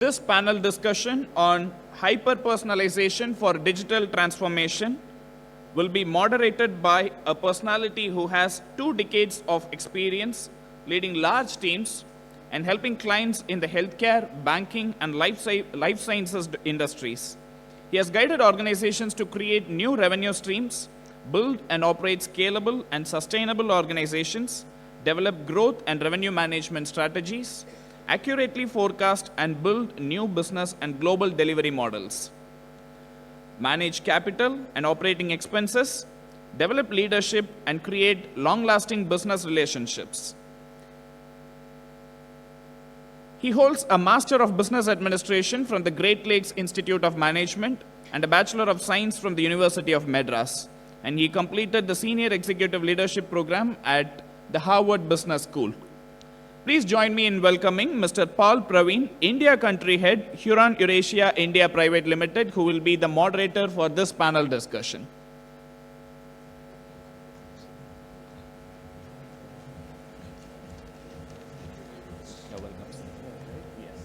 This panel discussion on hyper-personalization for digital transformation will be moderated by a personality who has 2 decades of experience leading large teams and helping clients in the healthcare, banking, and life sciences industries. He has guided organizations to create new revenue streams, build and operate scalable and sustainable organizations, develop growth and revenue management strategies, accurately forecast and build new business and global delivery models, manage capital and operating expenses, develop leadership, and create long-lasting business relationships. He holds a Master of Business Administration from the Great Lakes Institute of Management and a Bachelor of Science from the University of Madras. And he completed the Senior Executive Leadership Program at the Harvard Business School. Please join me in welcoming Mr. Paul Praveen, India Country Head, Huron Eurasia India Private Limited, who will be the moderator for this panel discussion. You're welcome. Yes.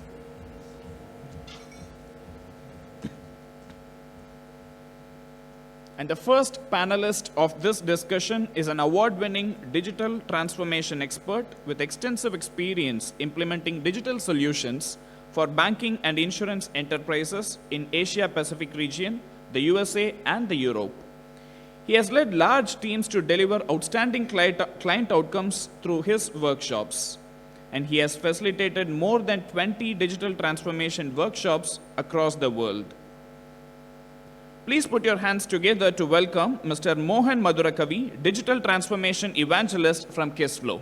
And the first panelist of this discussion is an award-winning digital transformation expert with extensive experience implementing digital solutions for banking and insurance enterprises in Asia Pacific region, the USA, and the Europe. He has led large teams to deliver outstanding client outcomes through his workshops. And he has facilitated more than 20 digital transformation workshops across the world. Please put your hands together to welcome Mr. Mohan Madhurakavi, Digital Transformation Evangelist from Kissflow.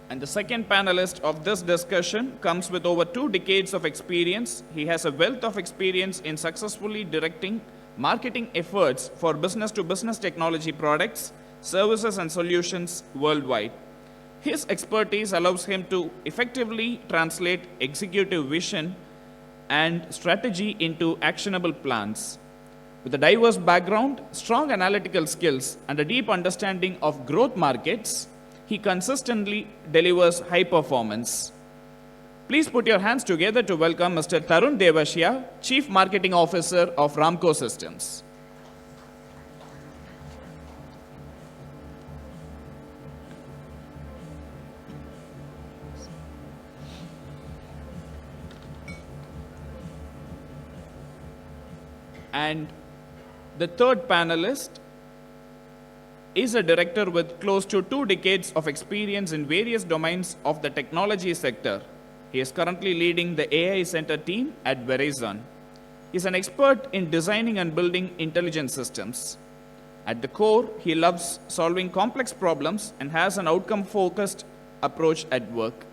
And the second panelist of this discussion comes with over 2 decades of experience. He has a wealth of experience in successfully directing marketing efforts for business-to-business technology products, services, and solutions worldwide. His expertise allows him to effectively translate executive vision and strategy into actionable plans. With a diverse background, strong analytical skills, and a deep understanding of growth markets, he consistently delivers high performance. Please put your hands together to welcome Mr. Tarun Devasia, Chief Marketing Officer of Ramco Systems. And the third panelist is a director with close to 2 decades of experience in various domains of the technology sector. He is currently leading the AI Center team at Verizon. He is an expert in designing and building intelligent systems. At the core, he loves solving complex problems and has an outcome-focused approach at work.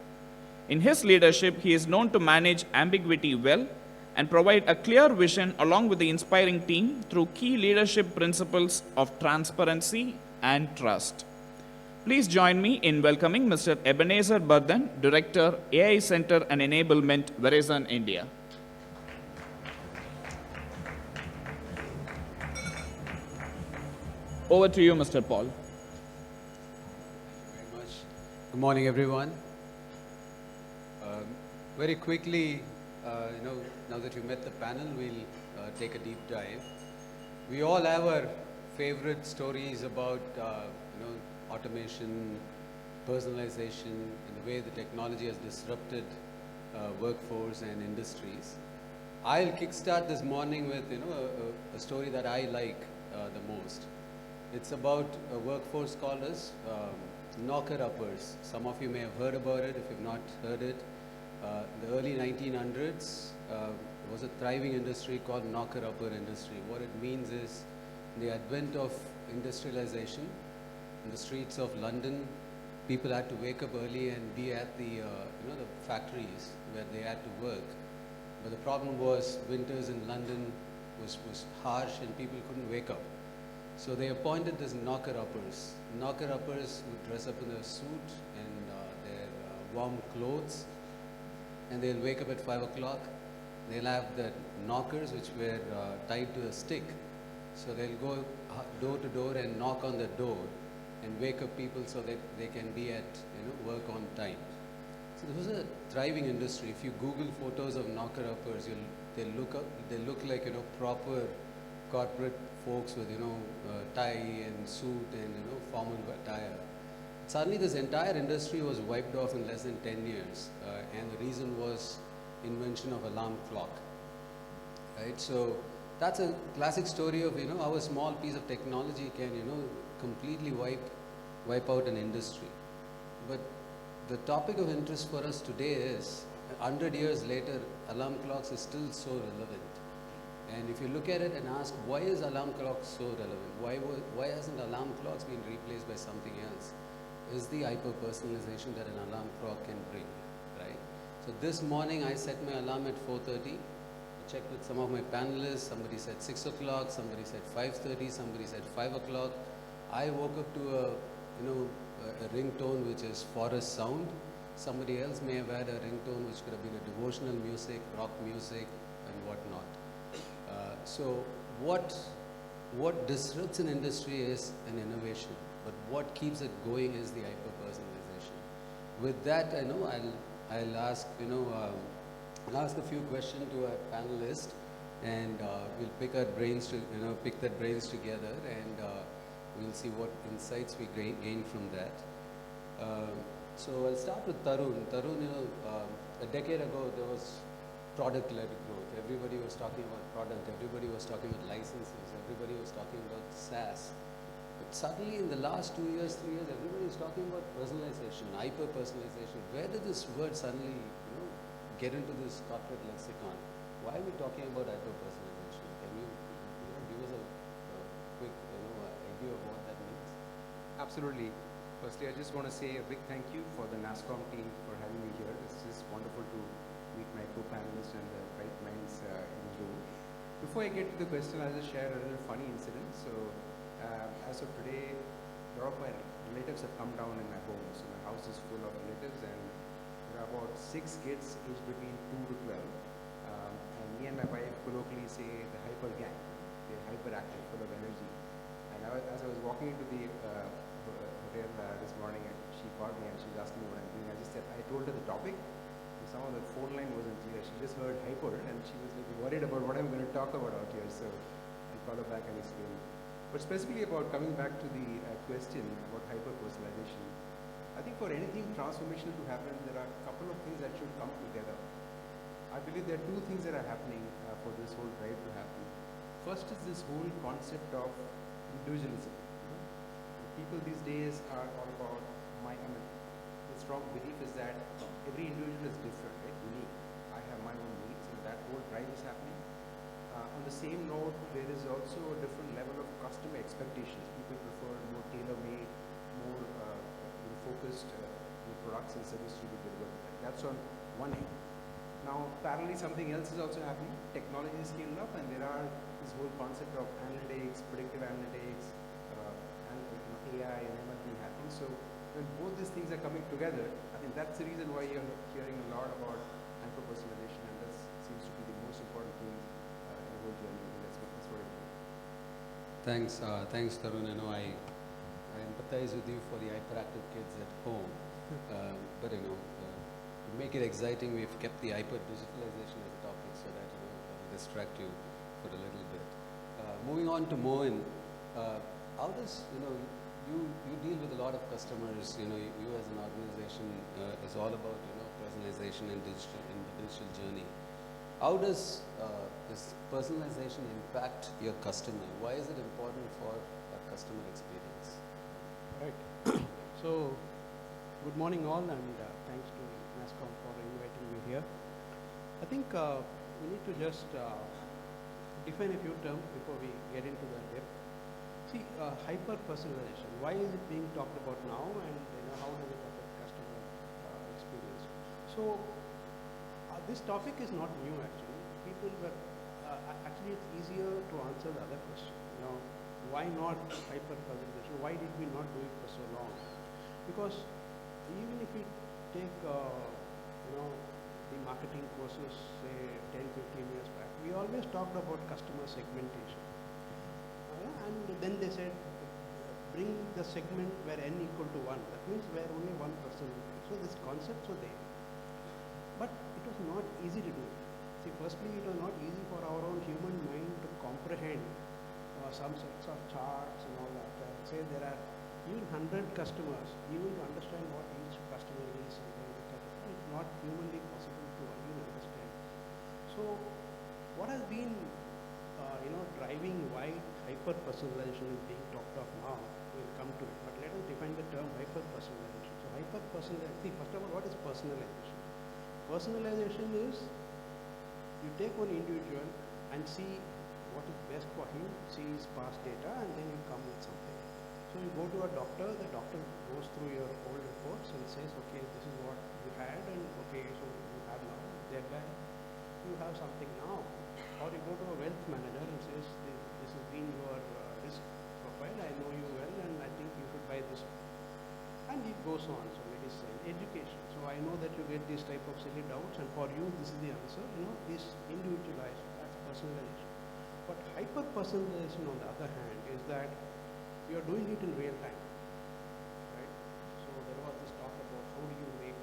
In his leadership, he is known to manage ambiguity well and provide a clear vision along with the inspiring team through key leadership principles of transparency and trust. Please join me in welcoming Mr. Ebenezer Bardhan, Director, AI Center and Enablement, Verizon, India. Over to you, Mr. Paul. Thank you very much. Good morning, everyone. Very quickly, now that you met the panel, we'll take a deep dive. We all have our favorite stories about, automation, personalization, and the way the technology has disrupted workforce and industries. I'll kickstart this morning with, a story that I like the most. It's about a workforce called as knocker-uppers. Some of you may have heard about it. If you've not heard it, the early 1900s, there was a thriving industry called knocker-upper industry. What it means is the advent of industrialization in the streets of London. People had to wake up early and be at the the factories where they had to work. But the problem was winters in London was harsh and people couldn't wake up. So they appointed these knocker-uppers. Knocker-uppers would dress up in a suit and their warm clothes, and they'll wake up at 5 o'clock. They'll have that knockers which were tied to a stick. So they'll go door to door and knock on the door and wake up people so that they can be at work on time. So this was a thriving industry. If you Google photos of knocker-uppers, they look like proper corporate folks with tie and suit and formal attire. Suddenly this entire industry was wiped off in less than 10 years, and the reason was invention of alarm clock. Right? So that's a classic story of how a small piece of technology can completely wipe out an industry. But the topic of interest for us today is 100 years later, alarm clocks is still so relevant. And if you look at it and ask, why is alarm clocks so relevant? Why hasn't alarm clocks been replaced by something else? Is the hyper-personalization that an alarm clock can bring, right? So this morning I set my alarm at 4:30. I checked with some of my panelists. Somebody said 6 o'clock, somebody said 5:30, somebody said 5 o'clock. I woke up to a ringtone which is forest sound. Somebody else may have had a ringtone which could have been a devotional music, rock music, and whatnot. So what disrupts an industry is an innovation, but what keeps it going is the hyper-personalization. With that, I'll ask a few questions to our panelists, and we'll pick that brains together, and we'll see what insights we gain from that. So I'll start with Tarun. Tarun, a decade ago there was product-led growth. Everybody was talking about product. Everybody was talking about licenses. Everybody was talking about SaaS. But suddenly in the last 2 years, 3 years, everybody is talking about personalization, hyper-personalization. Where did this word suddenly, get into this corporate lexicon? Why are we talking about hyper-personalization? Can you, give us a quick, idea of what that means? Absolutely. Firstly, I just want to say a big thank you for the NASSCOM team for having me here. This is wonderful to meet my co-panelists and the bright minds in the room. Before I get to the question, I'll just share a little funny incident. So, as of today, a lot of my relatives have come down in my home. So my house is full of relatives, and there are about 6 kids aged between 2 to 12. And me and my wife colloquially say the hyper gang. They're hyperactive, full of energy. And as I was walking into the hotel this morning, she called me and she was asking me what I'm doing. I just said, I told her the topic. Some of the phone line wasn't clear. She just heard hyper and she was like worried about what I'm going to talk about out here. So I'll call her back and explain. But specifically about coming back to the question about hyper-personalization, I think for anything transformational to happen, there are a couple of things that should come together. I believe there are 2 things that are happening for this whole drive to happen. First is this whole concept of individualism. People these days are all about the strong belief is that every individual is different, right? Unique. I have my own needs, and that whole drive is happening. On the same note, there is also a different level of customer expectations. People prefer more tailor-made, more focused products and services to be delivered. That's on one end. Now, parallelly, something else is also happening. Technology is scaling up, and there are this whole concept of analytics, predictive analytics, AI and ML happening. So when both these things are coming together, I think that's the reason why you're hearing a lot about hyper-personalization, and that seems to be the most important thing in the whole journey. That's what I think. Thanks, Tarun. I empathize with you for the hyperactive kids at home. But to make it exciting, we've kept the hyper-digitalization as a topic so that it'll distract you for a little bit. Moving on to Mohan, how does you deal with a lot of customers. You as an organization is all about personalization and the digital journey. How does this personalization impact your customer? Why is it important for a customer experience? Right. So, good morning all, and thanks to NASSCOM for inviting me here. I think we need to just define a few terms before we get into the depth. See, hyper-personalization, why is it being talked about now, and how does it affect customer experience? So, this topic is not new actually. People were, actually it's easier to answer the other question. Why not hyper-personalization? Why did we not do it for so long? Because even if we take, the marketing courses, say 10, 15 years back, we always talked about customer segmentation. And then they said, bring the segment where n equal to 1. That means where only one person will be. So these concepts were there. But it was not easy to do. See, firstly, it was not easy for our own human mind to comprehend some sets of charts and all that. Say there are even 100 customers, even to understand what each customer is, and then look at it, it's not humanly possible to even understand. So, what has been, driving why hyper-personalization is being talked of now? We'll come to it. But let us define the term hyper-personalization. So, hyper-personalization. See, first of all, what is personalization? Personalization is you take one individual and see what is best for him, see his past data, and then you come with something. So you go to a doctor, the doctor goes through your old reports and says, okay, this is what you had, and okay, so you have now, thereby you have something now. Or you go to a wealth manager and says, this has been your risk profile, I know you well, and I think you should buy this. And it goes on, so medicine, education. So I know that you get these type of silly doubts, and for you, this is the answer. This individualized, that's personalization. But hyper-personalization, on the other hand, is that you are doing it in real time, right? So there was this talk about how do you make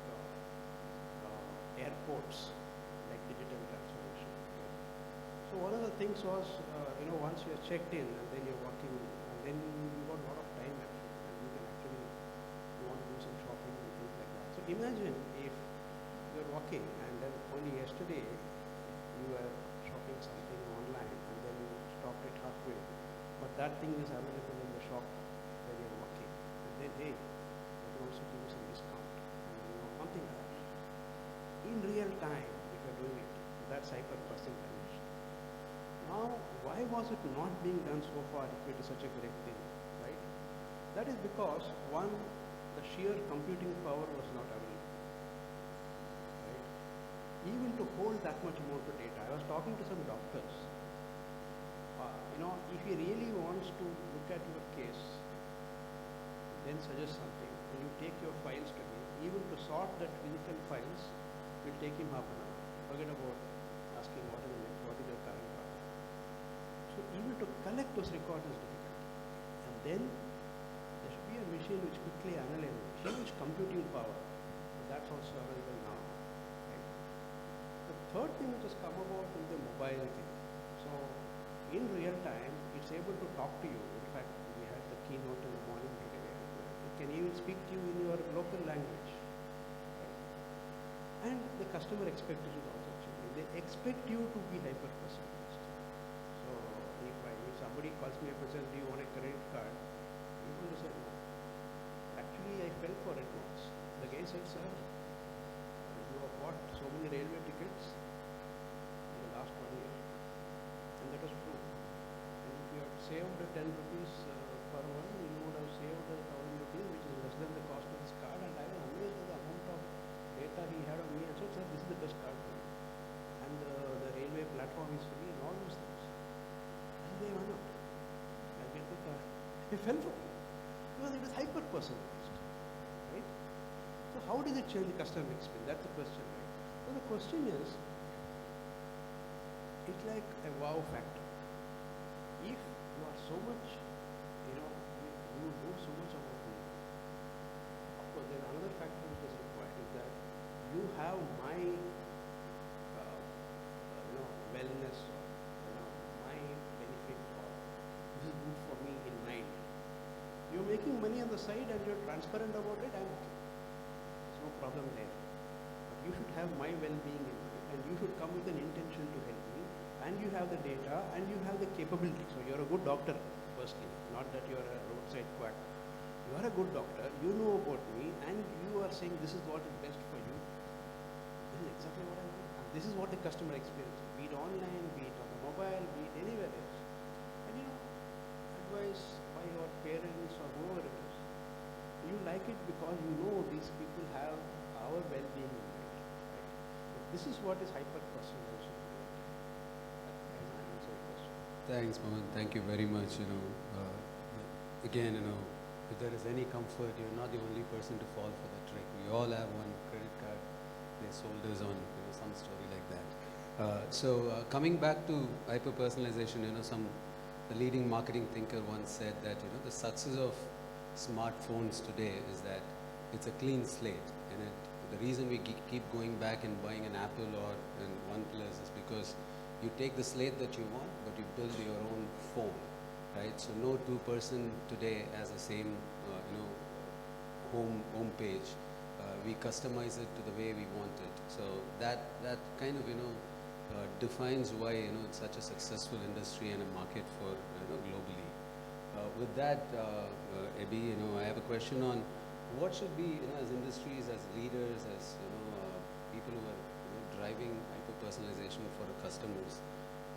airports like digital transformation. Right? So one of the things was, once you're checked in and then you're walking, and then you got a lot of time actually, and you can actually, you want to do some shopping and things like that. So imagine if you're walking and then only yesterday you were shopping something online and then you stopped it halfway, but that thing is available in the shop where you're working, and then hey, I can also give you some discount, and something like that. In real time, if you're doing it, that's hyper-personalization. Now, why was it not being done so far if it is such a great thing, right? That is because, one, the sheer computing power was not available, right? Even to hold that much amount of data. I was talking to some doctors. If he really wants to look at your case, then suggest something, and you take your files to him, even to sort that physical files will take him half an hour. Forget about asking what is your current problem. So even to collect those records is difficult. And then there should be a machine which quickly analyzes huge computing power. That's also available now. Right? The third thing which has come about is the mobile thing. So in real time, it's able to talk to you. In fact, we had the keynote in the morning today. It can even speak to you in your local language. Right? And the customer expectation also changing. They expect you to be hyper-personalized. So if somebody calls me up and says, do you want a credit card? I'm going to say no. Actually, I fell for it once. The guy said, sir, you have bought so many railway tickets in the last 1 year. And that was true. And if you had saved 10 rupees per month, you would have saved 1,000 rupees, which is less than the cost of this card. And I was amazed at the amount of data he had on me. And said, sir, this is the best card for you. And the railway platform is free and all those things. And they went out. I get the card. He fell for it. Because it was hyper-personalized. Right? So how does it change the customer experience? That's the question, right? So the question is, it's like a wow factor. If you are so much, you know so much about me. Of course, there's another factor which is required, is that you have my, wellness, or my benefit, or this is good for me in mind. You're making money on the side and you're transparent about it, I'm okay. There's no problem there. But you should have my well-being in mind, and you should come with an intention to help me, and you have the data, and you have the capability. So you're a good doctor, firstly, not that you're a roadside quack. You are a good doctor, you know about me, and you are saying this is what is best for you. This is exactly what I want. And this is what the customer experience, be it online, be it on the mobile, be it anywhere else. And advice by your parents or whoever it is. You like it because you know these people have our well-being in mind. Right? So this is what is hyper-personalization. Thanks, Mohan. Thank you very much. Again, if there is any comfort, you're not the only person to fall for the trick. We all have one credit card. They sold us on some story like that. Coming back to hyper-personalization, the leading marketing thinker once said that, the success of smartphones today is that it's a clean slate. And the reason we keep going back and buying an Apple or an OnePlus is because you take the slate that you want, but you build your own phone, right? So no two-person today has the same, home page. We customize it to the way we want it. So that kind of, defines why, it's such a successful industry and a market for, globally. With that, Ebi, I have a question on what should be, as industries, as leaders, as, people who are driving hyper-personalization for the customers,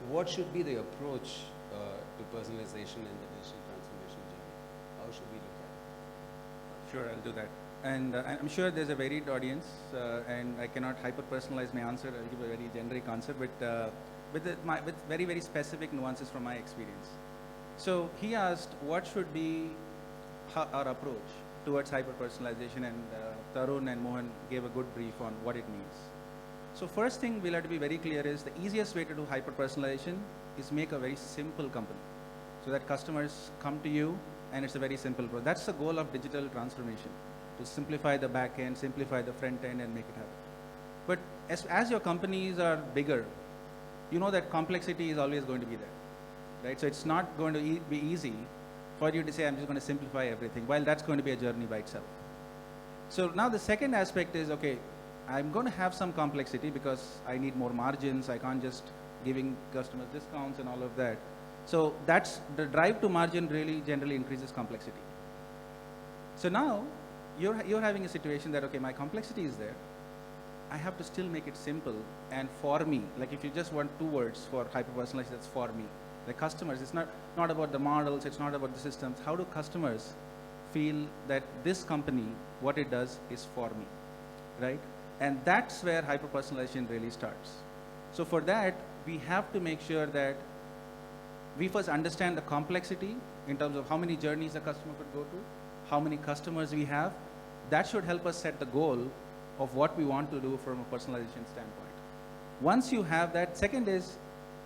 what should be the approach to personalization in the digital transformation journey? How should we look at it? Sure, I'll do that. And I'm sure there's a varied audience, and I cannot hyper-personalize my answer. I'll give a very generic answer, but with very, very specific nuances from my experience. So he asked, what should be our approach towards hyper-personalization, and Tarun and Mohan gave a good brief on what it means. So first thing we'll have to be very clear is the easiest way to do hyper-personalization is make a very simple company, so that customers come to you and it's a very simple process. That's the goal of digital transformation, to simplify the back end, simplify the front end, and make it happen. But as your companies are bigger, you know that complexity is always going to be there, right? So it's not going to be easy for you to say, I'm just going to simplify everything, while that's going to be a journey by itself. So now the second aspect is, okay, I'm going to have some complexity because I need more margins. I can't just giving customers discounts and all of that. So that's the drive to margin really generally increases complexity. So now you're having a situation that, okay, my complexity is there. I have to still make it simple and for me. Like if you just want 2 words for hyper-personalization, that's for me. The customers, it's not about the models, it's not about the systems. How do customers feel that this company, what it does is for me, right? And that's where hyper-personalization really starts. So for that, we have to make sure that we first understand the complexity in terms of how many journeys a customer could go to, how many customers we have. That should help us set the goal of what we want to do from a personalization standpoint. Once you have that, second is,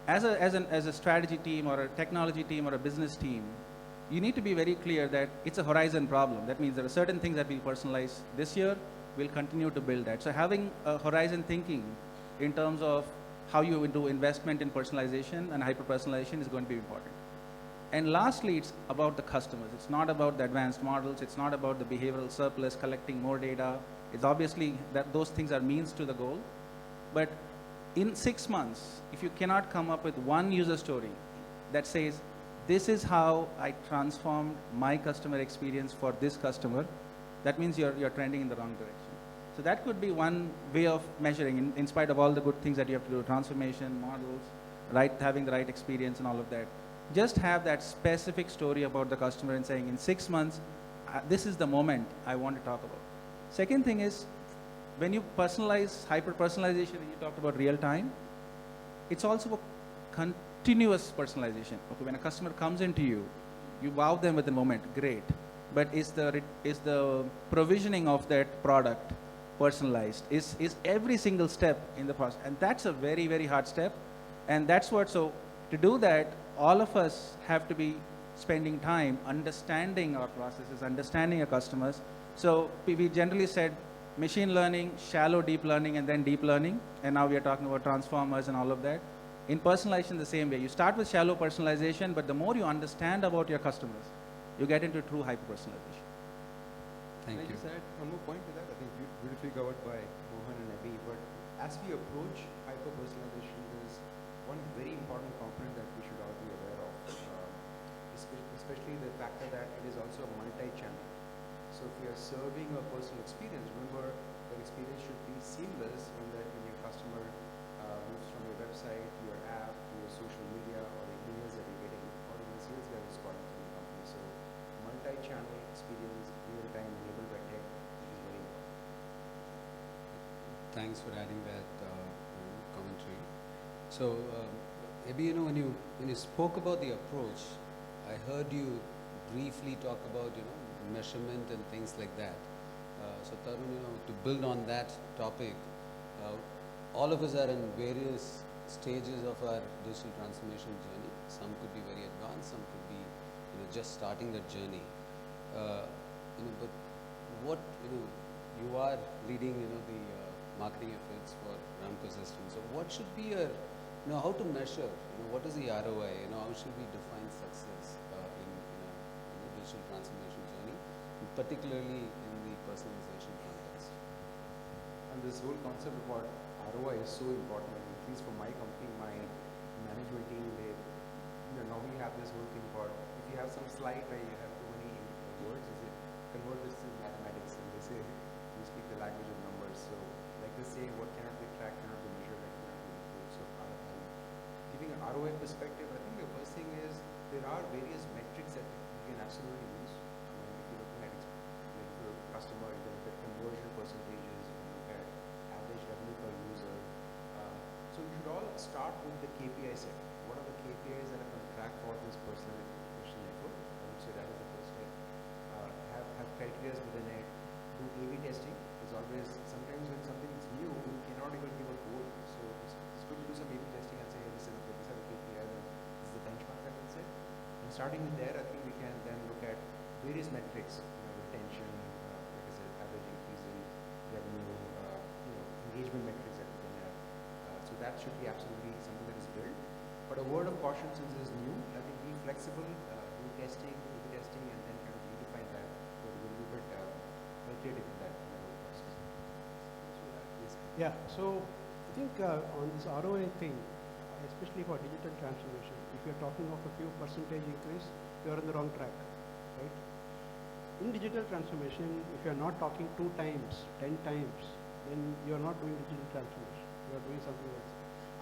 as a strategy team or a technology team or a business team, you need to be very clear that it's a horizon problem. That means there are certain things that we'll personalize this year, we'll continue to build that. So having a horizon thinking in terms of how you do investment in personalization and hyper-personalization is going to be important. And lastly, it's about the customers. It's not about the advanced models. It's not about the behavioral surplus, collecting more data. It's obviously that those things are means to the goal. But in 6 months, if you cannot come up with one user story that says, this is how I transformed my customer experience for this customer, that means you're trending in the wrong direction. So that could be one way of measuring, in spite of all the good things that you have to do, transformation, models, right, having the right experience and all of that. Just have that specific story about the customer and saying, in 6 months, this is the moment I want to talk about. Second thing is, when you personalize, hyper-personalization, and you talked about real time, it's also a continuous personalization. Okay, when a customer comes into you, you wow them with the moment, great. But is the provisioning of that product personalized? Is every single step in the process? And that's a very, very hard step. And that's what, so to do that, all of us have to be spending time understanding our processes, understanding our customers. So we generally said machine learning, shallow deep learning, and then deep learning. And now we are talking about transformers and all of that. In personalization, the same way. You start with shallow personalization, but the more you understand about your customers, you get into true hyper-personalization. Thank you. Can I just add one more point to that? I think beautifully covered by Mohan and Ebi. But as we approach hyper-personalization, there's one very important component that we should all be aware of, especially the factor that it is also a multi-channel. So if we are serving a personal experience, remember the experience should be seamless when your customer moves from your website to your app to your social media or the emails that you're getting or even sales guy is calling from the company. So multi-channel experience, real-time enabled by tech is very important. Thanks for adding that commentary. So, Ebi, when you spoke about the approach, I heard you briefly talk about measurement and things like that. So Tarun, to build on that topic, all of us are in various stages of our digital transformation journey. Some could be very advanced, some could be just starting that journey. But what you are leading the marketing efforts for Ramco Systems. So what should be your how to measure? What is the ROI? How should we define success in a digital transformation journey, and particularly in the personalization context? And this whole concept about ROI is so important. At least for my company, my management team, they normally have this whole thing about if you have some slide where you have too many words, is it convert this to mathematics, and they say you speak the language of numbers. So like they say, what cannot be tracked cannot be measured, that cannot be improved. So giving an ROI perspective, I think the first thing is there are various metrics that you can absolutely use when you're looking at your customer. You can look at conversion percentages, you can look at average revenue per user. So you should all start with the KPI set. What are the KPIs that are going to track for this personalization network? I would say that is the first step. Have criteria within it. Do A/B testing. It's always, sometimes when something is new, you cannot even give a goal. So it's good to do some A/B testing and say, hey, these are the KPIs and this is the benchmark that we'll set. And starting with there, I think we can then look at various metrics, retention, like I said, average increase in revenue, engagement metrics that we can have. So that should be absolutely something that is built. But a word of caution, since it is new, I think be flexible, do testing, A/B testing, and then kind of redefine that. So we'll be a bit iterative in that whole process. Yeah, so I think on this ROI thing, especially for digital transformation, if you're talking of a few percentage increase, you're on the wrong track, right? In digital transformation, if you're not talking 2 times, 10 times, then you're not doing digital transformation. You're doing something else.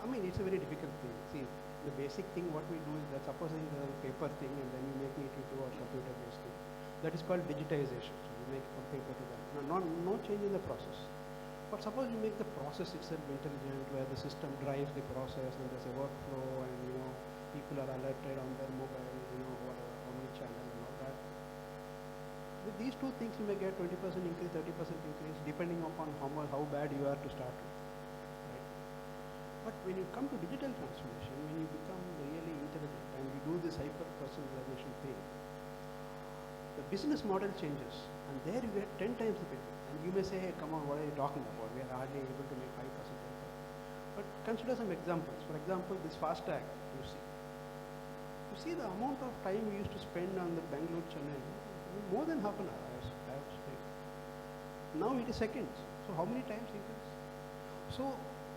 I mean, it's a very difficult thing. See, the basic thing what we do is that supposing there's a paper thing and then you make it into a computer-based thing. That is called digitization. So you make from paper to that. Now, no change in the process. But suppose you make the process itself intelligent, where the system drives the process and there's a workflow and people are alerted on their mobile, whatever, omni-channel and all that. With these 2 things, you may get 20% increase, 30% increase, depending upon how bad you are to start with. But when you come to digital transformation, when you become really intelligent and you do this hyper-personalization thing, the business model changes, and there you get 10 times the benefit. And you may say, hey, come on, what are you talking about? We are hardly able to make 5%. But consider some examples. For example, this fast tag you see. You see the amount of time we used to spend on the Bangalore Chennai, more than half an hour I have spent. Now it is seconds. So how many times increase? So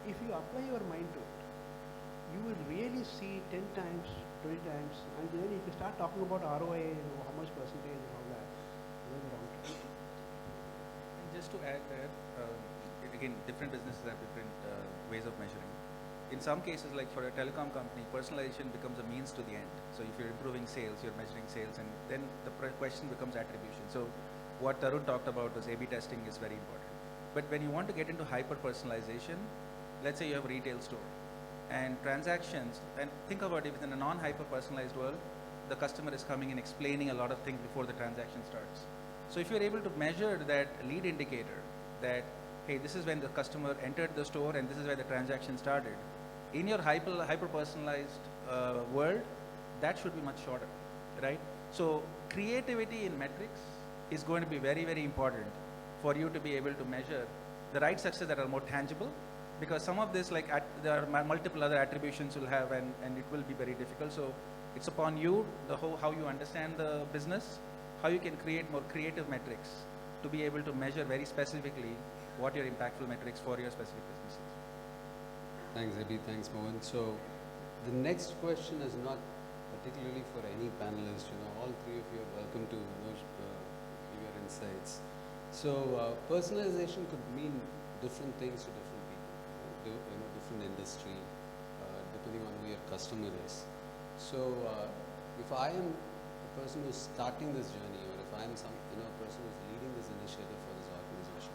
if you apply your mind to it, you will really see 10 times, 20 times, and then if you start talking about ROI, how much percentage and all that, you're the wrong track. And just to add there, again, different businesses have different ways of measuring. In some cases, like for a telecom company, personalization becomes a means to the end. So if you're improving sales, you're measuring sales, and then the question becomes attribution. So what Tarun talked about was A/B testing is very important. But when you want to get into hyper-personalization, let's say you have a retail store and transactions, and think about it within a non-hyper-personalized world, the customer is coming and explaining a lot of things before the transaction starts. So if you're able to measure that lead indicator, that, hey, this is when the customer entered the store and this is where the transaction started, in your hyper-personalized world, that should be much shorter, right? So creativity in metrics is going to be very, very important for you to be able to measure the right success that are more tangible, because some of this, like there are multiple other attributions you'll have, and it will be very difficult. So it's upon you, how you understand the business, how you can create more creative metrics to be able to measure very specifically what your impactful metrics for your specific business is. Thanks, Abhi. Thanks, Mohan. So the next question is not particularly for any panelist. All 3 of you are welcome to give your insights. So personalization could mean different things to different people, different industry, depending on who your customer is. So if I am a person who's starting this journey, or if I am a person who's leading this initiative for this organization,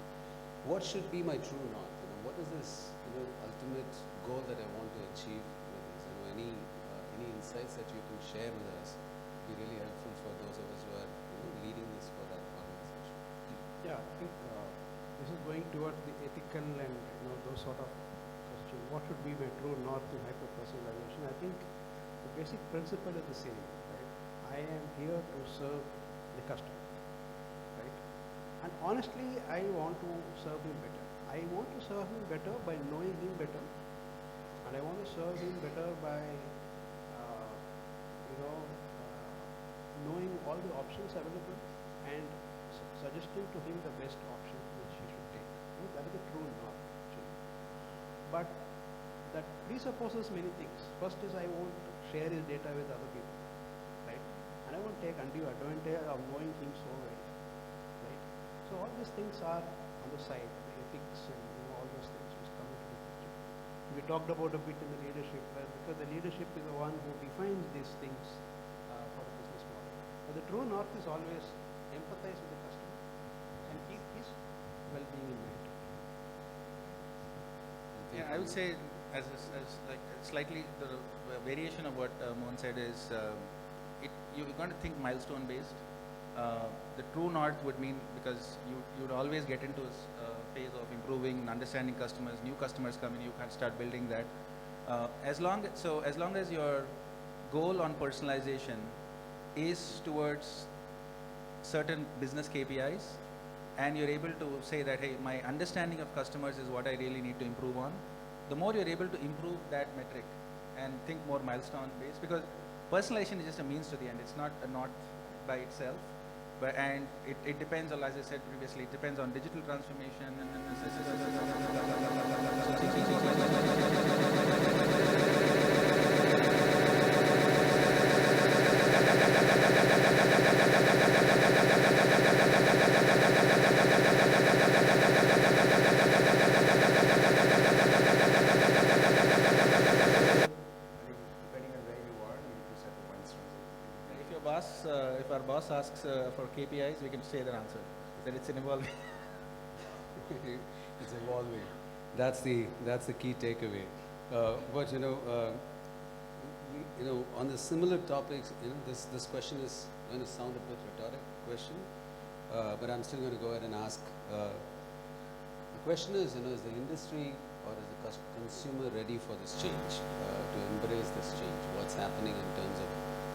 what should be my true north? What is this ultimate goal that I want to achieve with this? Any insights that you can share with us would be really helpful for those of us who are leading this for that organization. Yeah, I think this is going towards the ethical and those sort of what should be my true north in hyper-personalization, I think the basic principle is the same, right? I am here to serve the customer, right? And honestly, I want to serve him better. I want to serve him better by knowing him better, and I want to serve him better by, knowing all the options available and suggesting to him the best option which he should take. That is the true north, actually. But that presupposes many things. First is I won't share his data with other people, right? And I won't take undue advantage of knowing him so well, right? So all these things are on the side, the ethics and all those things which come into the picture. We talked about a bit in the leadership, because the leadership is the one who defines these things for the business model. But the true north is always empathize with the customer and keep his well-being in mind. Yeah, I would say as like slightly the variation of what Mohan said is you're going to think milestone based. The true north would mean, because you'd always get into a phase of improving and understanding customers, new customers come in, you can start building that. As long as your goal on personalization is towards certain business KPIs, and you're able to say that, hey, my understanding of customers is what I really need to improve on, the more you're able to improve that metric and think more milestone based, because personalization is just a means to the end. It's not a north by itself. And it depends on, as I said previously, it depends on digital transformation if our boss asks for KPIs, we can say the answer, that it's an evolving. It's evolving. That's the key takeaway. But on the similar topics, this question is going to sound a bit rhetoric question, but I'm still going to go ahead and ask. The question is, is the industry or is the consumer ready for this change, to embrace this change? What's happening in terms of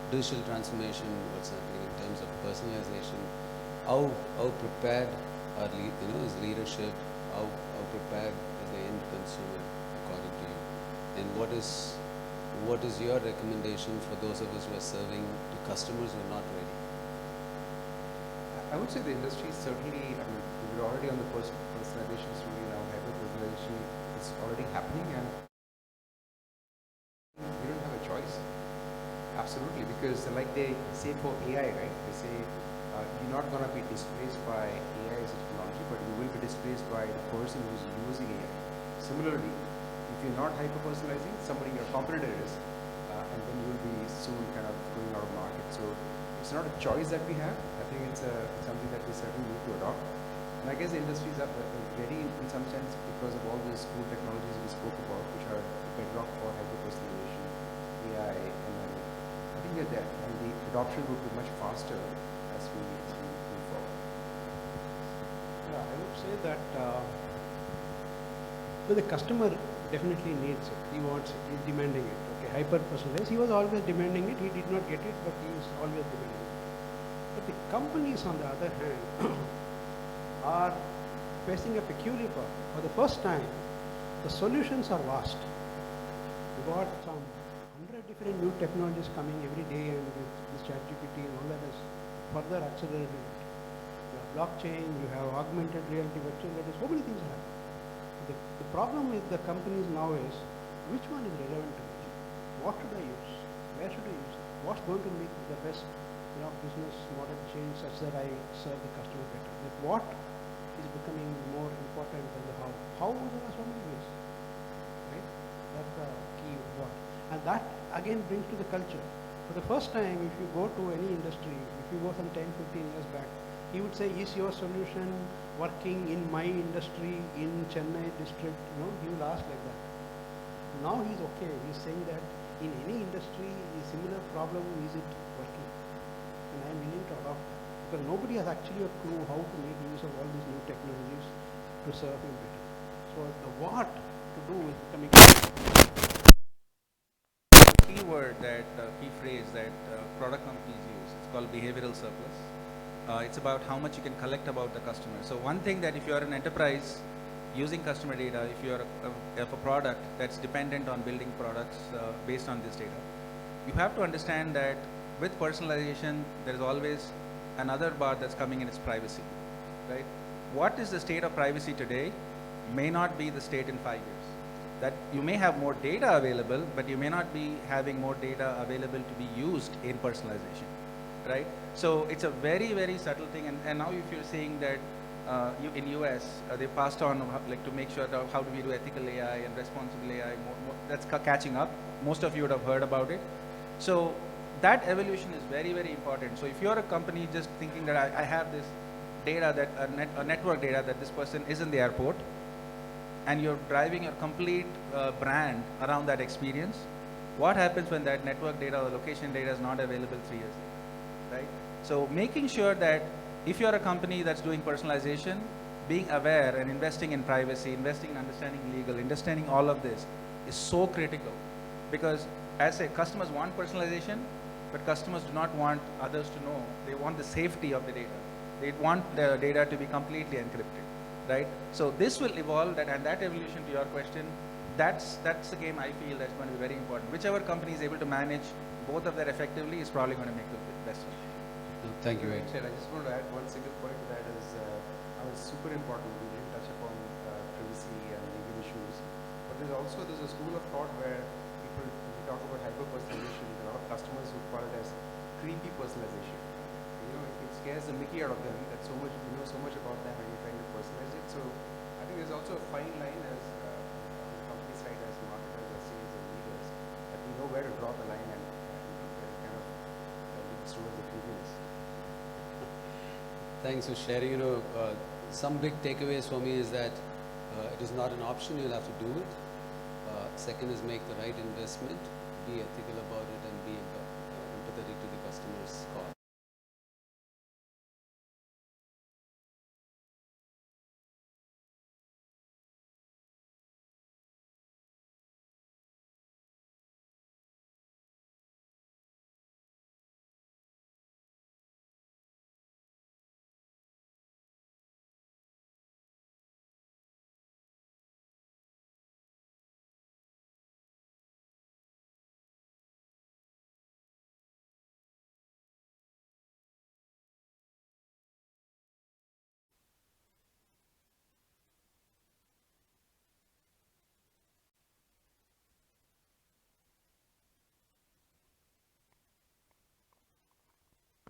digital transformation, what's happening in terms of personalization, how prepared is leadership, how prepared is the end consumer according to you, and what is your recommendation for those of us who are serving to customers who are not ready? I would say the industry is certainly, we're already on the personalization story now, hyper-personalization is already happening, and we don't have a choice. Absolutely, because like they say for AI, right? They say you're not going to be displaced by AI as a technology, but you will be displaced by the person who's using AI. Similarly, if you're not hyper-personalizing, somebody your competitor is, and then you will be soon kind of going out of market. So it's not a choice that we have. I think it's something that we certainly need to adopt. And I guess the industries are ready in some sense because of all these cool technologies we spoke about, which are the bedrock for hyper-personalization, AI, and I think we're there, and the adoption would be much faster as we move forward. Yeah, I would say that the customer definitely needs it. He wants it. He's demanding it. Okay, hyper-personalized. He was always demanding it. He did not get it, but he is always demanding it. But the companies, on the other hand, are facing a peculiar problem. For the first time, the solutions are vast. We got some 100 different new technologies coming every day, and with this ChatGPT and all that has further accelerated it. You have blockchain, you have augmented reality, virtual reality, so many things are happening. The problem with the companies now is, which one is relevant to me? What should I use? Where should I use it? What's going to make the best business model change such that I serve the customer better? That what is becoming more important than the how. How there are so many ways, right? That's the key word. And that again brings to the culture. For the first time, if you go to any industry, if you go some 10, 15 years back, he would say, is your solution working in my industry in Chennai district? He will ask like that. Now he's okay. He's saying that in any industry, a similar problem, is it working? And I'm willing to adopt that. Because nobody has actually a clue how to make use of all these new technologies to serve him better. So the what to do is becoming Keyword that key phrase that product companies use. It's called behavioral surplus. It's about how much you can collect about the customer. So one thing that if you are an enterprise using customer data, if you are a product that's dependent on building products based on this data, you have to understand that with personalization, there is always another bar that's coming in, its privacy, right? What is the state of privacy today may not be the state in 5 years. That you may have more data available, but you may not be having more data available to be used in personalization, right? So it's a very, very subtle thing. And now if you're saying that in US, they passed on like to make sure that how do we do ethical AI and responsible AI, that's catching up. Most of you would have heard about it. So that evolution is very, very important. So if you're a company just thinking that I have this data, that a network data that this person is in the airport, and you're driving your complete brand around that experience, what happens when that network data or location data is not available 3 years later, right? So making sure that if you're a company that's doing personalization, being aware and investing in privacy, investing in understanding legal, understanding all of this is so critical, because as I say, customers want personalization, but customers do not want others to know. They want the safety of the data. They want the data to be completely encrypted, right? So this will evolve, and that evolution, to your question, that's the game I feel that's going to be very important. Whichever company is able to manage both of that effectively is probably going to make the best one. Thank you, Ed. I just want to add one single point to that is how it's super important. We didn't touch upon privacy and legal issues, but there's a school of thought where people, when we talk about hyper personalization, there are a lot of customers who call it as creepy personalization. You know, it scares the Mickey out of them that so much about them and you're trying to personalize it. So I think there's also a fine line as on the company side, as marketers, as sales and leaders, that we know where to draw the line and where it kind of leads towards the creepiness. Thanks for sharing. Some big takeaways for me is that it is not an option, you'll have to do it. Second is make the right investment, be ethical about it, and be empathetic to the customer's cause.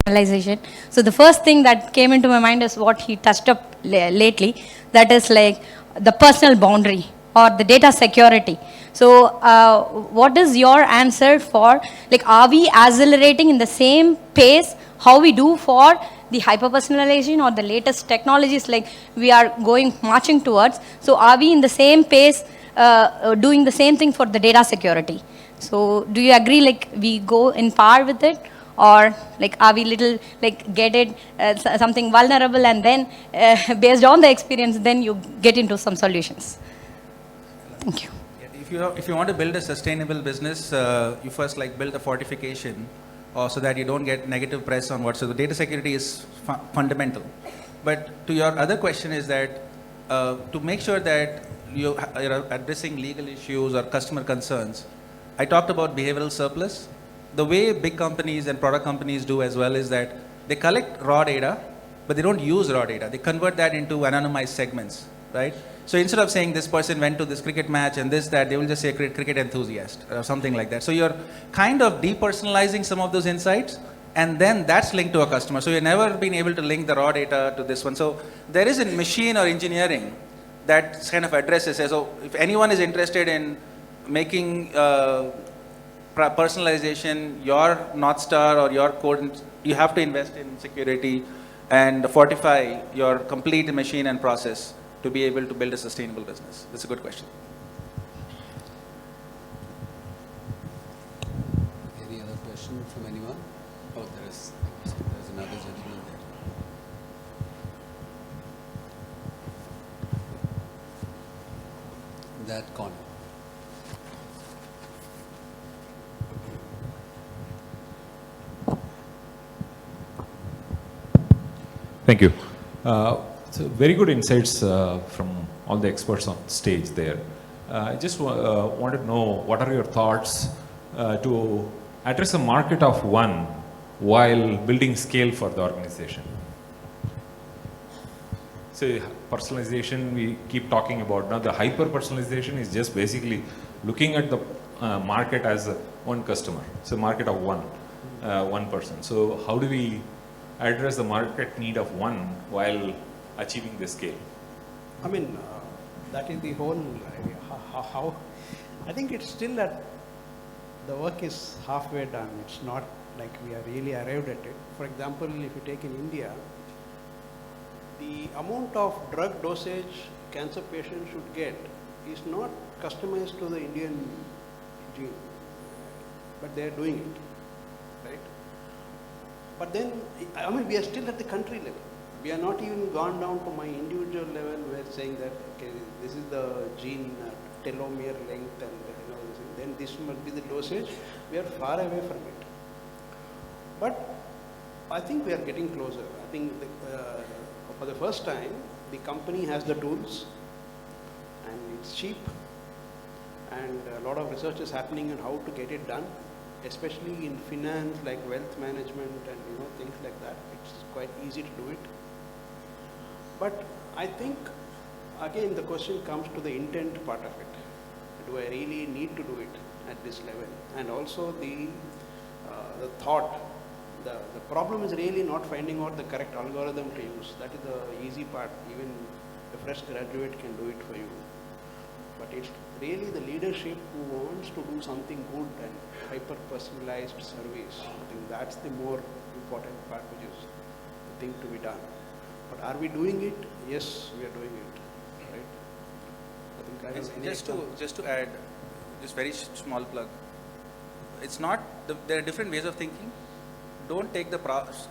Personalization. So the first thing that came into my mind is what he touched up lately, that is like the personal boundary or the data security. So what is your answer for, like, are we accelerating in the same pace how we do for the hyper personalization or the latest technologies like we are marching towards? So are we in the same pace doing the same thing for the data security? So do you agree, like, we go in par with it? Or like, are we little like get it something vulnerable, and then based on the experience, then you get into some solutions? Thank you. If you want to build a sustainable business, you first like build a fortification, so that you don't get negative press on what. So the data security is fundamental. But to your other question is that to make sure that you're addressing legal issues or customer concerns, I talked about behavioral surplus. The way big companies and product companies do as well is that they collect raw data, but they don't use raw data. They convert that into anonymized segments, right? So instead of saying this person went to this cricket match and this, that, they will just say cricket enthusiast or something like that. So you're kind of depersonalizing some of those insights, and then that's linked to a customer. So you've never been able to link the raw data to this one. So there is a machine or engineering that kind of addresses it. So if anyone is interested in making personalization your North Star or your code, you have to invest in security and fortify your complete machine and process to be able to build a sustainable business. That's a good question. Any other question from anyone? Oh, there's another gentleman there. that corner. Thank you. So very good insights from all the experts on stage there. I just want to know what are your thoughts to address a market of one while building scale for the organization. So personalization, we keep talking about now. The hyper personalization is just basically looking at the market as one customer. It's a market of one person. So how do we address the market need of one while achieving the scale? I mean, that is the whole idea. How I think it's still that the work is halfway done. It's not like we are really arrived at it. For example, if you take in India, the amount of drug dosage cancer patients should get is not customized to the Indian gene, but they are doing it, right? But then, I mean, we are still at the country level. We are not even gone down to my individual level where saying that, okay, this is the gene telomere length and then this must be the dosage. We are far away from it. But I think we are getting closer. I think for the first time, the company has the tools and it's cheap and a lot of research is happening on how to get it done, especially in finance like wealth management and things like that. It's quite easy to do it. But I think again the question comes to the intent part of it. Do I really need to do it at this level? And also the thought. The problem is really not finding out the correct algorithm to use. That is the easy part. Even a fresh graduate can do it for you. But it's really the leadership who wants to do something good and hyper-personalized service. I think that's the more important part, which is the thing to be done. But are we doing it? Yes, we are doing it. Right? I think just to add, just very small plug. It's not, there are different ways of thinking. Don't take the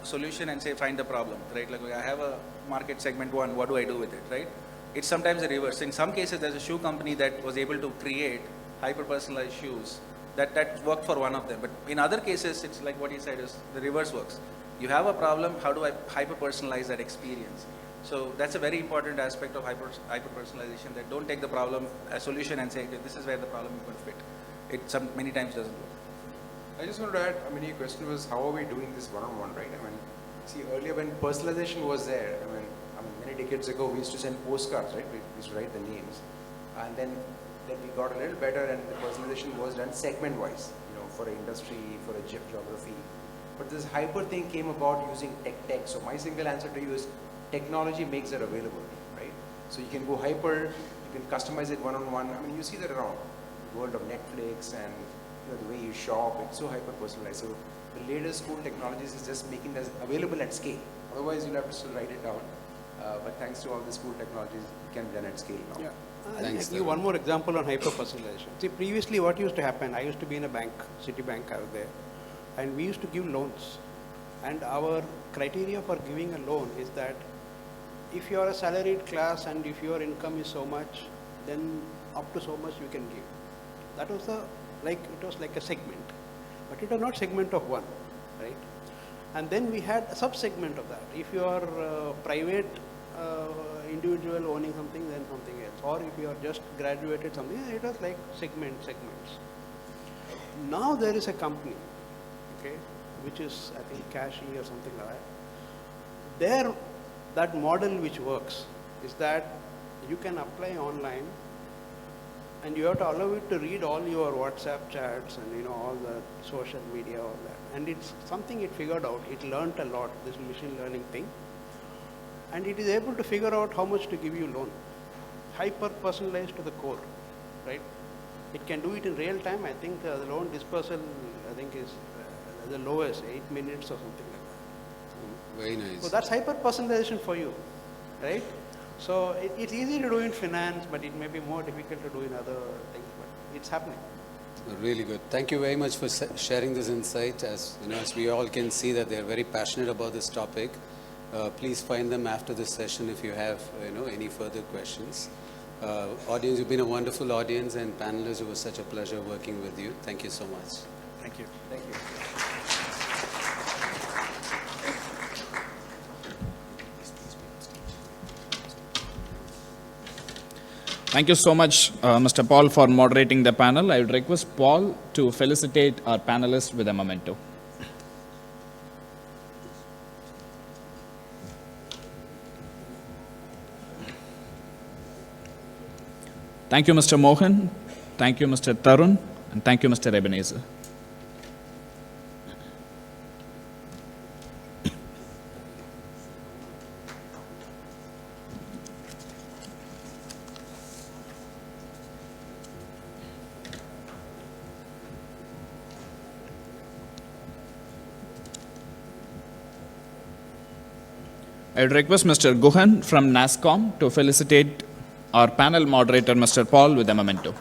solution and say find the problem, right? Like I have a market segment one, what do I do with it, right? It's sometimes the reverse. In some cases, there's a shoe company that was able to create hyper-personalized shoes that worked for one of them. But in other cases, it's like what he said is the reverse works. You have a problem, how do I hyper-personalize that experience? So that's a very important aspect of hyper-personalization, that don't take the problem, a solution and say, okay, this is where the problem is going to fit. It many times doesn't work. I just wanted to add, I mean, your question was, how are we doing this one-on-one, right? I mean, see, earlier when personalization was there, I mean, many decades ago, we used to send postcards, right? We used to write the names. And then we got a little better and the personalization was done segment-wise, for an industry, for a geography. But this hyper thing came about using tech. So my single answer to you is technology makes it available, right? So you can go hyper, you can customize it one-on-one. I mean, you see that around the world of Netflix and the way you shop, it's so hyper-personalized. So the latest cool technologies is just making this available at scale. Otherwise, you'll have to still write it down. But thanks to all these cool technologies, it can be done at scale now. Yeah. I'll give you one more example on hyper-personalization. See, previously what used to happen, I used to be in a bank, Citibank, I was there, and we used to give loans. And our criteria for giving a loan is that if you are a salaried class and if your income is so much, then up to so much you can give. That was it was like a segment, but it was not segment of one, right? And then we had a sub-segment of that. If you are a private individual owning something, then something else. Or if you are just graduated something, it was like segments. Now there is a company, okay, which is, I think, Cashy or something like that. That model which works is that you can apply online and you have to allow it to read all your WhatsApp chats and all the social media, all that. And it's something it figured out. It learned a lot, this machine learning thing. And it is able to figure out how much to give you loan. Hyper-personalized to the core, right? It can do it in real time. I think the loan dispersal, is the lowest, 8 minutes or something like that. Very nice. So that's hyper-personalization for you, right? So it's easy to do in finance, but it may be more difficult to do in other things, but it's happening. Really good. Thank you very much for sharing this insight. As we all can see that they're very passionate about this topic. Please find them after this session if you have any further questions. Audience, you've been a wonderful audience, and panelists, it was such a pleasure working with you. Thank you so much. Thank you. Thank you. Thank you so much, Mr. Paul, for moderating the panel. I would request Paul to felicitate our panelists with a memento. Thank you, Mr. Mohan. Thank you, Mr. Tarun. And thank you, Mr. Ebenezer. I would request Mr. Guhan from NASSCOM to felicitate our panel moderator, Mr. Paul, with a memento.